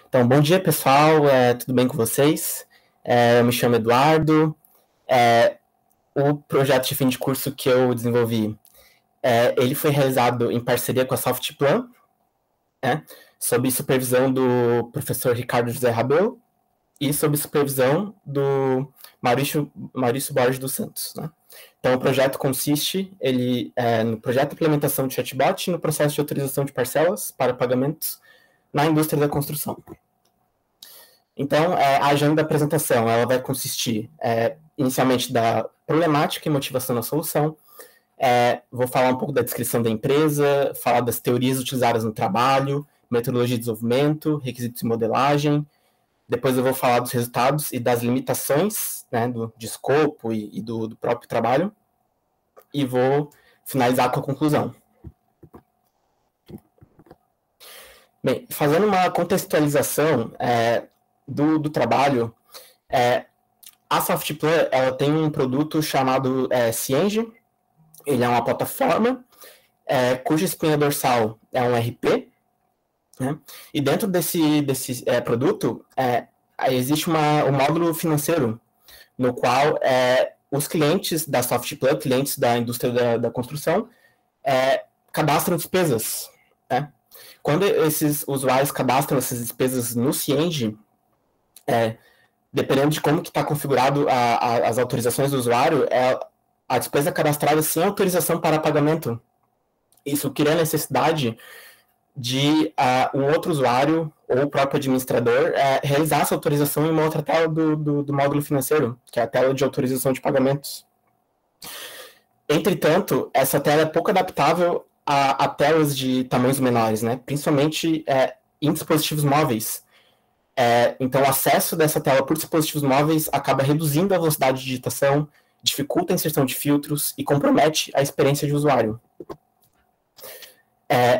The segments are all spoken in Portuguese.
Então, bom dia, pessoal. Tudo bem com vocês? Eu me chamo Eduardo. É, o projeto de fim de curso que eu desenvolvi, ele foi realizado em parceria com a Softplan, né, sob supervisão do professor Ricardo José Rabelo e sob supervisão do Maurício Borges dos Santos, né? Então, o projeto consiste no projeto de implementação de chatbot e no processo de autorização de parcelas para pagamentos na indústria da construção. Então, a agenda da apresentação ela vai consistir inicialmente da problemática e motivação da solução. Vou falar um pouco da descrição da empresa, falar das teorias utilizadas no trabalho, metodologia de desenvolvimento, requisitos de modelagem. Depois eu vou falar dos resultados e das limitações, né, de escopo e do próprio trabalho. E vou finalizar com a conclusão. Bem, fazendo uma contextualização do trabalho, a Softplan ela tem um produto chamado Cienge. Ele é uma plataforma cuja espinha dorsal é um RP, né? E dentro desse produto existe um módulo financeiro no qual os clientes da Softplan, clientes da indústria da construção, cadastram despesas, né? Quando esses usuários cadastram essas despesas no Cienge, dependendo de como que está configurado as autorizações do usuário, a despesa cadastrada sem autorização para pagamento. Isso cria a necessidade de um outro usuário ou o próprio administrador realizar essa autorização em uma outra tela do módulo financeiro, que é a tela de autorização de pagamentos. Entretanto, essa tela é pouco adaptável a telas de tamanhos menores, né? Principalmente em dispositivos móveis. Então, o acesso dessa tela por dispositivos móveis acaba reduzindo a velocidade de digitação, dificulta a inserção de filtros e compromete a experiência de usuário.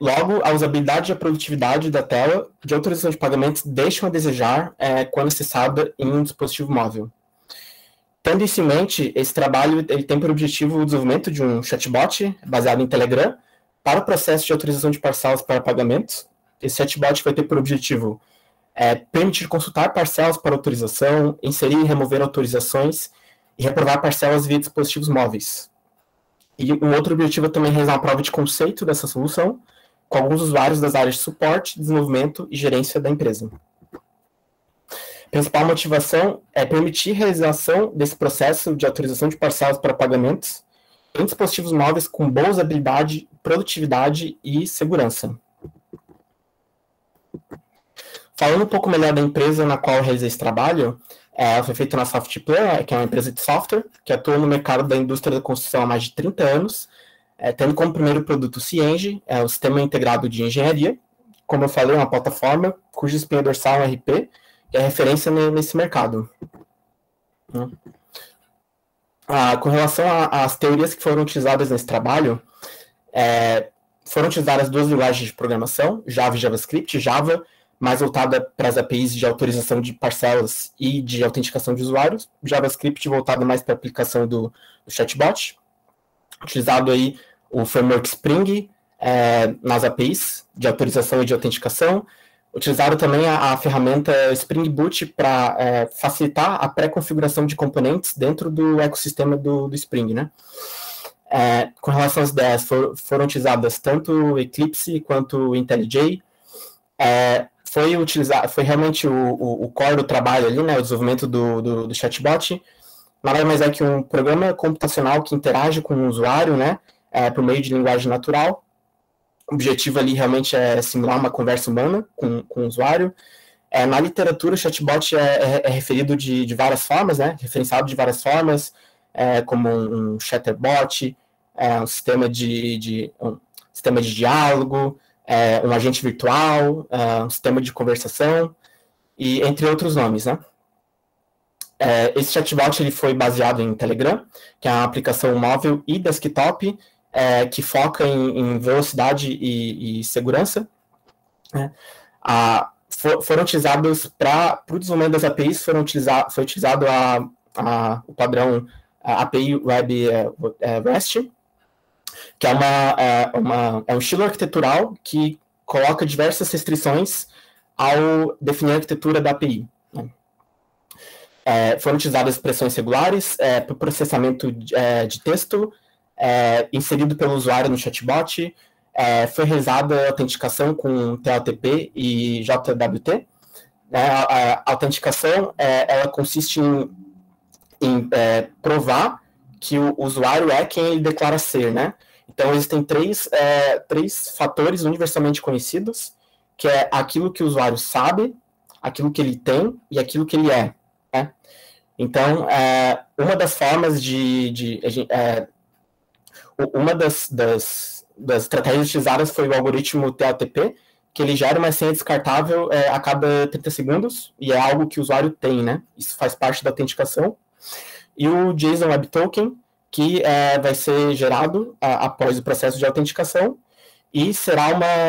Logo, a usabilidade e a produtividade da tela de autorização de pagamentos deixam a desejar quando acessada em um dispositivo móvel. Tendo isso em mente, esse trabalho ele tem por objetivo o desenvolvimento de um chatbot baseado em Telegram para o processo de autorização de parcelas para pagamentos. Esse chatbot vai ter por objetivo permitir consultar parcelas para autorização, inserir e remover autorizações e reprovar parcelas via dispositivos móveis. E um outro objetivo é também realizar uma prova de conceito dessa solução com alguns usuários das áreas de suporte, desenvolvimento e gerência da empresa. A principal motivação é permitir a realização desse processo de autorização de parcelas para pagamentos em dispositivos móveis com boa usabilidade, produtividade e segurança. Falando um pouco melhor da empresa na qual eu realizei esse trabalho, ela foi feita na Softplan, que é uma empresa de software, que atua no mercado da indústria da construção há mais de 30 anos, tendo como primeiro produto o Cienge, o Sistema Integrado de Engenharia. Como eu falei, é uma plataforma cuja espinha dorsal é um RP, e é referência nesse mercado. Com relação às teorias que foram utilizadas nesse trabalho, foram utilizadas duas linguagens de programação, Java e JavaScript. Java mais voltada para as APIs de autorização de parcelas e de autenticação de usuários, JavaScript voltada mais para a aplicação do chatbot, utilizado aí o framework Spring nas APIs de autorização e de autenticação, utilizado também a ferramenta Spring Boot para facilitar a pré-configuração de componentes dentro do ecossistema do Spring, né? Com relação às ideias, foram utilizadas tanto o Eclipse quanto o IntelliJ. Foi realmente o core do trabalho ali, né, o desenvolvimento do chatbot. Nada mais é que um programa computacional que interage com o usuário, né, por meio de linguagem natural. O objetivo ali realmente é simular uma conversa humana com o usuário. Na literatura, o chatbot é referido de várias formas, né, referenciado de várias formas, como um chatterbot, um sistema de diálogo, um agente virtual, um sistema de conversação, e entre outros nomes, né? Esse chatbot ele foi baseado em Telegram, que é uma aplicação móvel e desktop, que foca em velocidade e segurança. Foram utilizados para o desenvolvimento das APIs, foi utilizado o padrão API Web REST, que é um estilo arquitetural que coloca diversas restrições ao definir a arquitetura da API. Né? Foram utilizadas expressões regulares para o processamento de texto, inserido pelo usuário no chatbot. Foi realizada a autenticação com TLTP e JWT. A autenticação ela consiste em provar que o usuário é quem ele declara ser, né? Então, existem três fatores universalmente conhecidos, que é aquilo que o usuário sabe, aquilo que ele tem e aquilo que ele é. Né? Então, uma das formas uma das estratégias utilizadas foi o algoritmo TLTP, que ele gera uma senha descartável a cada 30 segundos, e é algo que o usuário tem, né? Isso faz parte da autenticação. E o JSON Web Token, que vai ser gerado após o processo de autenticação, e será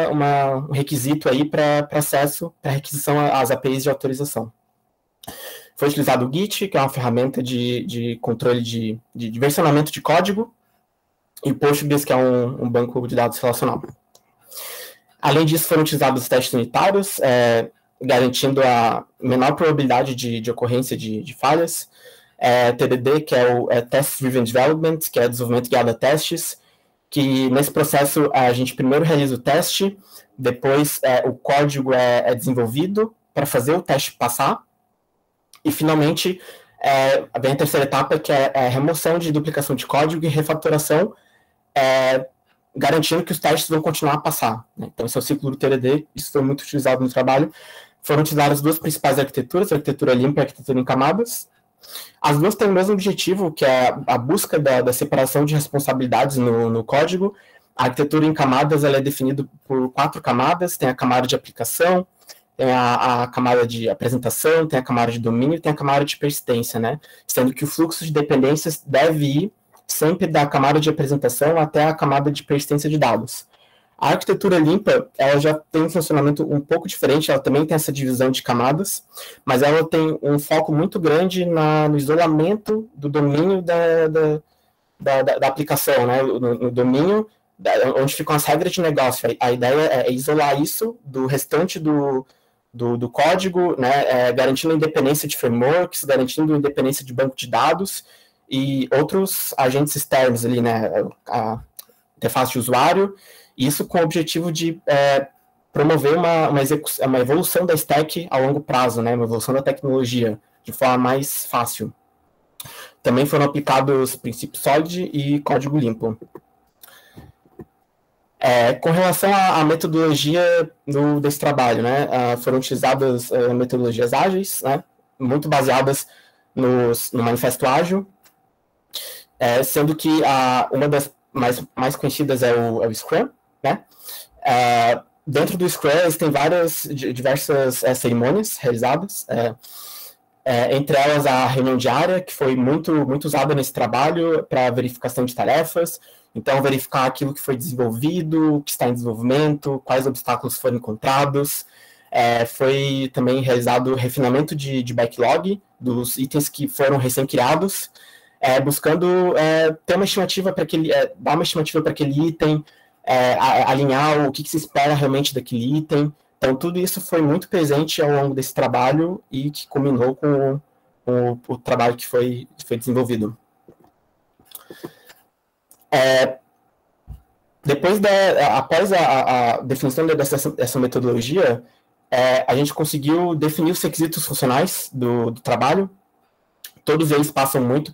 um requisito aí para acesso, para requisição às APIs de autorização. Foi utilizado o Git, que é uma ferramenta de controle de versionamento de código, e o Postgres, que é um banco de dados relacional. Além disso, foram utilizados testes unitários, garantindo a menor probabilidade de ocorrência de falhas. TDD, que é o Test Driven Development, que é desenvolvimento guiado a testes, que nesse processo a gente primeiro realiza o teste, depois o código é desenvolvido para fazer o teste passar, e finalmente vem a terceira etapa, que é a remoção de duplicação de código e refatoração, garantindo que os testes vão continuar a passar. Né? Então, esse é o ciclo do TDD, isso foi muito utilizado no trabalho. Foram utilizadas duas principais arquiteturas, a arquitetura limpa e a arquitetura em camadas. As duas têm o mesmo objetivo, que é a busca da separação de responsabilidades no código. A arquitetura em camadas ela é definida por 4 camadas, tem a camada de aplicação, tem a camada de apresentação, tem a camada de domínio e tem a camada de persistência, né? Sendo que o fluxo de dependências deve ir sempre da camada de apresentação até a camada de persistência de dados. A arquitetura limpa, ela já tem um funcionamento um pouco diferente, ela também tem essa divisão de camadas, mas ela tem um foco muito grande no isolamento do domínio da aplicação, né? No domínio onde ficam as regras de negócio. A ideia é isolar isso do restante do código, né? Garantindo a independência de frameworks, garantindo a independência de banco de dados, e outros agentes externos ali, né, a interface de usuário, isso com o objetivo de promover uma evolução da stack a longo prazo, né, uma evolução da tecnologia de forma mais fácil. Também foram aplicados princípios SOLID e código limpo. Com relação à metodologia desse trabalho, né, foram utilizadas metodologias ágeis, né, muito baseadas no Manifesto Ágil, sendo que uma das mais conhecidas é o Scrum, né? Dentro do Scrum, existem diversas cerimônias realizadas, entre elas a reunião diária, que foi muito usada nesse trabalho para verificação de tarefas, então verificar aquilo que foi desenvolvido, o que está em desenvolvimento, quais obstáculos foram encontrados. Foi também realizado o refinamento de backlog dos itens que foram recém-criados, buscando ter uma estimativa para dar uma estimativa para aquele item, alinhar o que se espera realmente daquele item. Então, tudo isso foi muito presente ao longo desse trabalho e que culminou com o trabalho que foi desenvolvido. Após a definição dessa metodologia, a gente conseguiu definir os requisitos funcionais do trabalho. Todos eles passam muito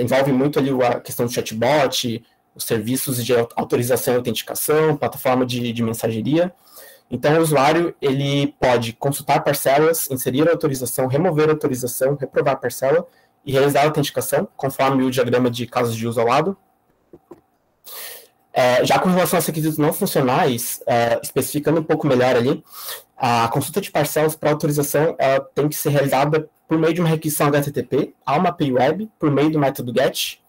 envolvem muito ali a questão do chatbot, os serviços de autorização e autenticação, plataforma de mensageria. Então, o usuário ele pode consultar parcelas, inserir a autorização, remover a autorização, reprovar a parcela e realizar a autenticação, conforme o diagrama de casos de uso ao lado. Já com relação aos requisitos não funcionais, especificando um pouco melhor ali, a consulta de parcelas para autorização tem que ser realizada por meio de uma requisição HTTP a uma API Web, por meio do método GET.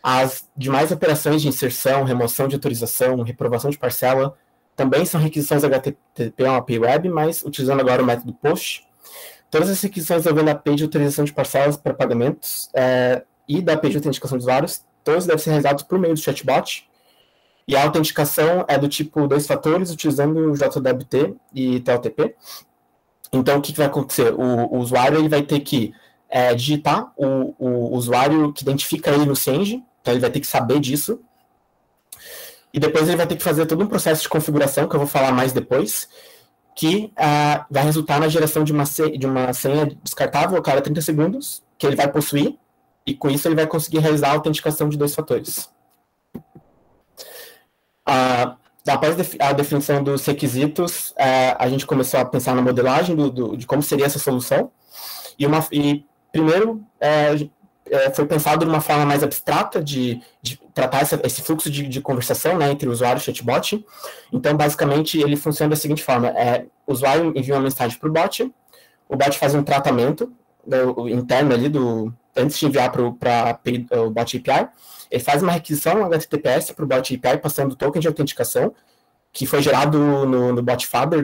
As demais operações de inserção, remoção de autorização, reprovação de parcela, também são requisições HTTP a uma API Web, mas utilizando agora o método POST. Todas as requisições envolvendo a API de autorização de parcelas para pagamentos e da API de autenticação de usuários, todas devem ser realizados por meio do chatbot. E a autenticação é do tipo dois fatores, utilizando o JWT e TLTP. Então, o que vai acontecer? O usuário ele vai ter que digitar o usuário que identifica ele no Cyenge, então ele vai ter que saber disso. E depois ele vai ter que fazer todo um processo de configuração, que eu vou falar mais depois, que vai resultar na geração de uma senha descartável a cada 30 segundos, que ele vai possuir, e com isso ele vai conseguir realizar a autenticação de dois fatores. Após a definição dos requisitos, a gente começou a pensar na modelagem de como seria essa solução, e primeiro foi pensado de uma forma mais abstrata de tratar esse fluxo de conversação, né, entre o usuário e o chatbot. Então, basicamente, ele funciona da seguinte forma: o usuário envia uma mensagem para o bot faz um tratamento interno ali, antes de enviar para o bot API, ele faz uma requisição HTTPS para o bot API, passando o token de autenticação, que foi gerado no bot Faber,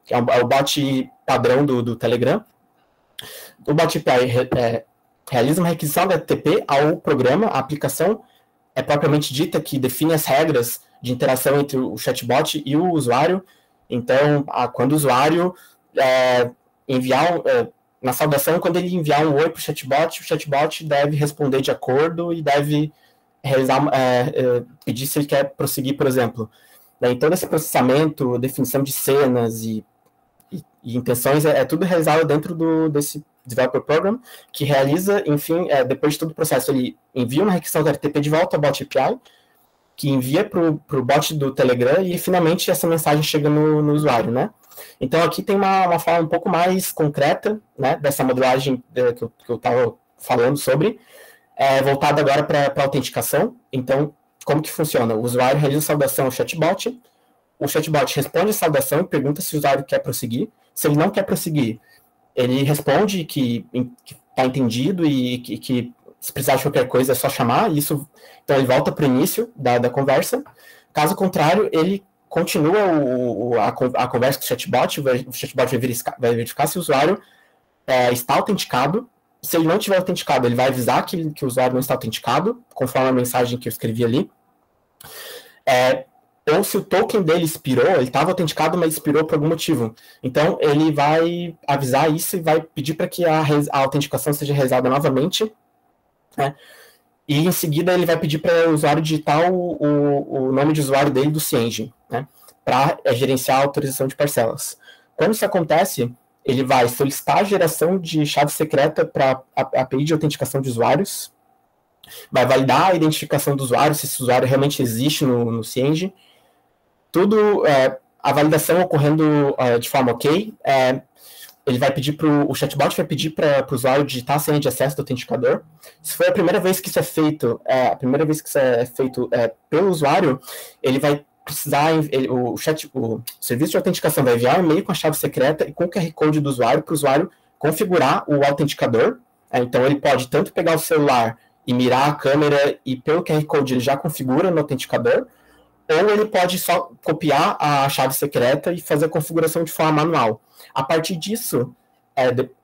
que é o bot padrão do Telegram. O bot API realiza uma requisição HTTP ao programa, a aplicação é propriamente dita que define as regras de interação entre o chatbot e o usuário. Então, quando o usuário na saudação, quando ele enviar um oi para o chatbot deve responder de acordo e deve realizar, pedir se ele quer prosseguir, por exemplo. Daí, todo esse processamento, definição de cenas e intenções, é tudo realizado dentro desse Developer Program, que realiza, enfim, depois de todo o processo, ele envia uma requisição do HTTP de volta ao bot API, que envia para o bot do Telegram, e finalmente essa mensagem chega no usuário, né? Então aqui tem uma forma um pouco mais concreta, né, dessa modelagem que eu estava falando sobre, voltada agora para a autenticação. Então, como que funciona? O usuário realiza a saudação ao chatbot, o chatbot responde a saudação e pergunta se o usuário quer prosseguir. Se ele não quer prosseguir, ele responde que está entendido e que se precisar de qualquer coisa é só chamar. Então ele volta para o início da conversa. Caso contrário, ele continua a conversa com o chatbot vai verificar se o usuário está autenticado. Se ele não estiver autenticado, ele vai avisar que o usuário não está autenticado, conforme a mensagem que eu escrevi ali. Ou se o token dele expirou, ele estava autenticado, mas expirou por algum motivo. Então, ele vai avisar isso e vai pedir para que a autenticação seja realizada novamente, né? E, em seguida, ele vai pedir para o usuário digitar o nome de usuário dele do Cyenge, né, para gerenciar a autorização de parcelas. Quando isso acontece, ele vai solicitar a geração de chave secreta para a API de autenticação de usuários, vai validar a identificação do usuário, se esse usuário realmente existe no Cyenge. Tudo, a validação ocorrendo de forma ok, ele vai pedir o chatbot vai pedir para o usuário digitar a senha de acesso do autenticador. Se for a primeira vez que isso é feito, pelo usuário, ele vai precisar, o serviço de autenticação vai enviar um e-mail com a chave secreta e com o QR Code do usuário para o usuário configurar o autenticador. Então ele pode tanto pegar o celular e mirar a câmera e pelo QR Code ele já configura no autenticador, ou ele pode só copiar a chave secreta e fazer a configuração de forma manual. A partir disso,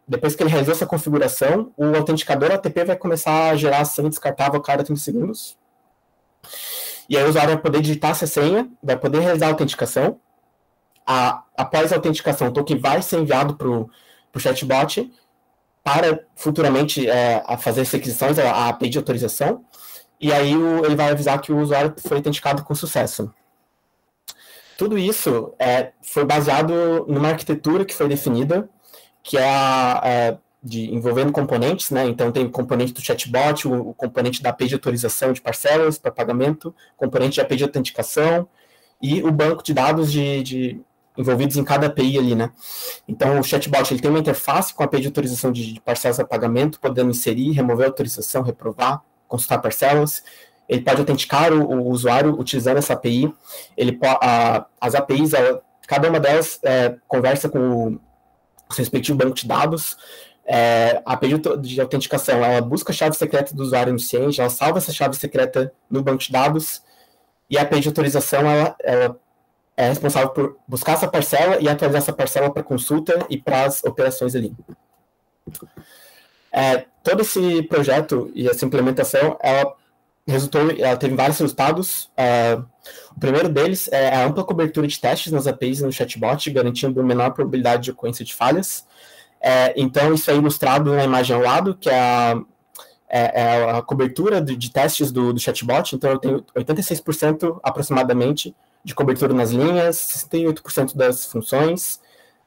depois que ele realizou essa configuração, o autenticador ATP vai começar a gerar a senha descartável a cada 30 segundos. E aí o usuário vai poder digitar essa senha, vai poder realizar a autenticação. Após a autenticação, o token vai ser enviado para o chatbot para futuramente fazer as requisições, a API de autorização. E aí ele vai avisar que o usuário foi autenticado com sucesso. Tudo isso foi baseado numa arquitetura que foi definida, que é envolvendo componentes, né? Então tem o componente do chatbot, o componente da API de autorização de parcelas para pagamento, o componente de API de autenticação e o banco de dados envolvidos em cada API ali, né? Então o chatbot ele tem uma interface com a API de autorização de parcelas para pagamento, podendo inserir, remover a autorização, reprovar, consultar parcelas. Ele pode autenticar o usuário utilizando essa API. As APIs, cada uma delas conversa com o respectivo banco de dados. A API de autenticação, ela busca a chave secreta do usuário no Cyenge, ela salva essa chave secreta no banco de dados, e a API de autorização, ela é responsável por buscar essa parcela e atualizar essa parcela para consulta e para as operações ali. Todo esse projeto e essa implementação, ela teve vários resultados. O primeiro deles é a ampla cobertura de testes nas APIs e no chatbot, garantindo menor probabilidade de ocorrência de falhas. Então, isso é ilustrado na imagem ao lado, que é a cobertura de testes do chatbot. Então, eu tenho 86% aproximadamente de cobertura nas linhas, 68% das funções,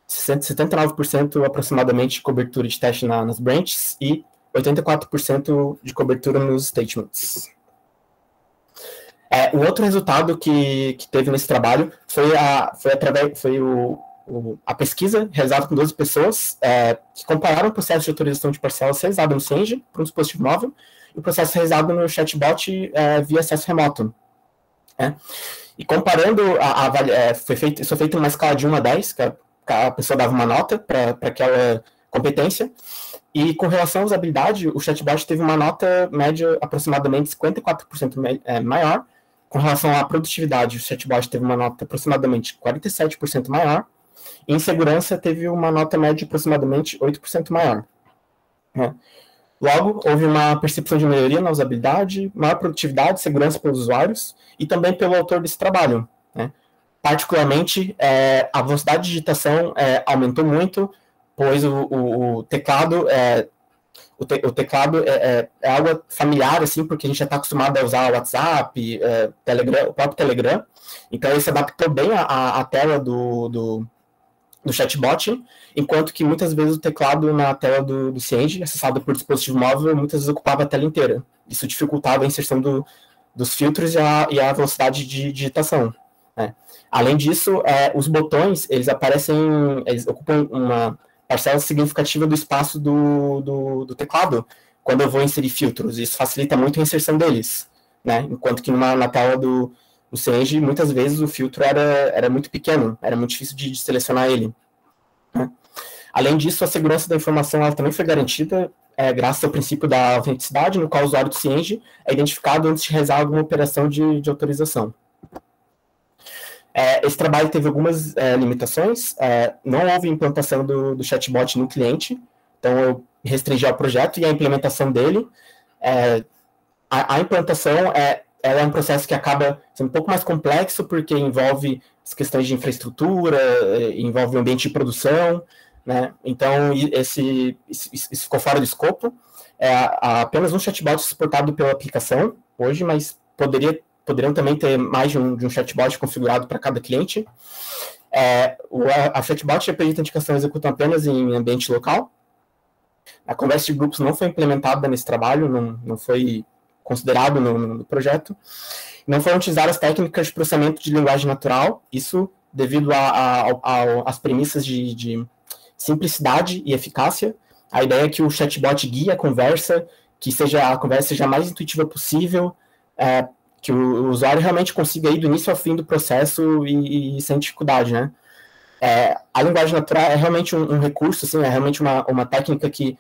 79% aproximadamente de cobertura de teste nas branches e 84% de cobertura nos statements. O outro resultado que teve nesse trabalho foi a pesquisa realizada com 12 pessoas que compararam o processo de autorização de parcelas realizado no Senge para um dispositivo móvel e o processo realizado no chatbot via acesso remoto. E comparando, isso foi feito numa escala de 1 a 10, que a pessoa dava uma nota para aquela competência, e com relação à usabilidade, o chatbot teve uma nota média aproximadamente 54% maior. Com relação à produtividade, o chatbot teve uma nota aproximadamente 47% maior. E em segurança, teve uma nota média aproximadamente 8% maior. Logo, houve uma percepção de melhoria na usabilidade, maior produtividade, segurança pelos usuários e também pelo autor desse trabalho. Particularmente, a velocidade de digitação aumentou muito, pois o teclado é algo familiar, assim, porque a gente já está acostumado a usar o WhatsApp, Telegram, o próprio Telegram. Então, ele se adaptou bem à tela do chatbot, enquanto que muitas vezes o teclado na tela do Senge, acessado por dispositivo móvel, muitas vezes ocupava a tela inteira. Isso dificultava a inserção dos filtros e a velocidade de digitação. Além disso, os botões, eles ocupam uma parcela significativa do espaço do teclado quando eu vou inserir filtros. Isso facilita muito a inserção deles, enquanto que na tela do Senge, muitas vezes o filtro era muito pequeno, era muito difícil de selecionar ele. Além disso, a segurança da informação ela também foi garantida graças ao princípio da autenticidade, no qual o usuário do Senge é identificado antes de realizar alguma operação de autorização. Esse trabalho teve algumas limitações, não houve implantação do chatbot no cliente, então eu restringi ao projeto e a implementação dele. A implantação ela é um processo que acaba sendo um pouco mais complexo, porque envolve as questões de infraestrutura, envolve o ambiente de produção, Então, isso ficou fora do escopo. Apenas um chatbot suportado pela aplicação hoje, mas poderiam também ter mais de um chatbot configurado para cada cliente. A chatbot e a pedido de indicação executam apenas em ambiente local. A conversa de grupos não foi implementada nesse trabalho, não foi considerado no projeto. Não foram utilizadas as técnicas de processamento de linguagem natural, isso devido às premissas de simplicidade e eficácia. A ideia é que o chatbot guie a conversa, que a conversa seja a mais intuitiva possível, que o usuário realmente consiga ir do início ao fim do processo e sem dificuldade, A linguagem natural é realmente um recurso, assim, é realmente uma técnica que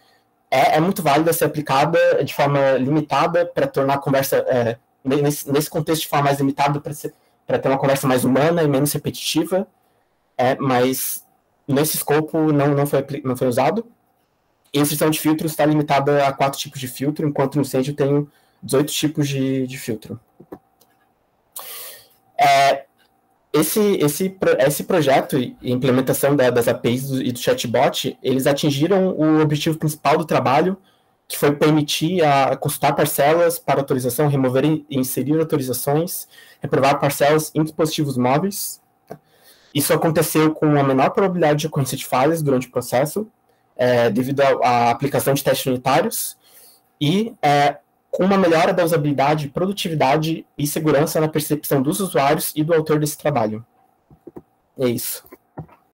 é muito válida ser aplicada de forma limitada para tornar a conversa, nesse contexto de forma mais limitada, para ter uma conversa mais humana e menos repetitiva, mas nesse escopo não foi usado. E a inserção de filtros está limitada a 4 tipos de filtro, enquanto no Senge eu tenho 18 tipos de filtro. Esse projeto e implementação das APIs e do chatbot, eles atingiram o objetivo principal do trabalho, que foi permitir a consultar parcelas para autorização, remover e inserir autorizações, reprovar parcelas em dispositivos móveis. Isso aconteceu com a menor probabilidade de ocorrência de falhas durante o processo, devido à aplicação de testes unitários, e com uma melhora da usabilidade, produtividade e segurança na percepção dos usuários e do autor desse trabalho. É isso.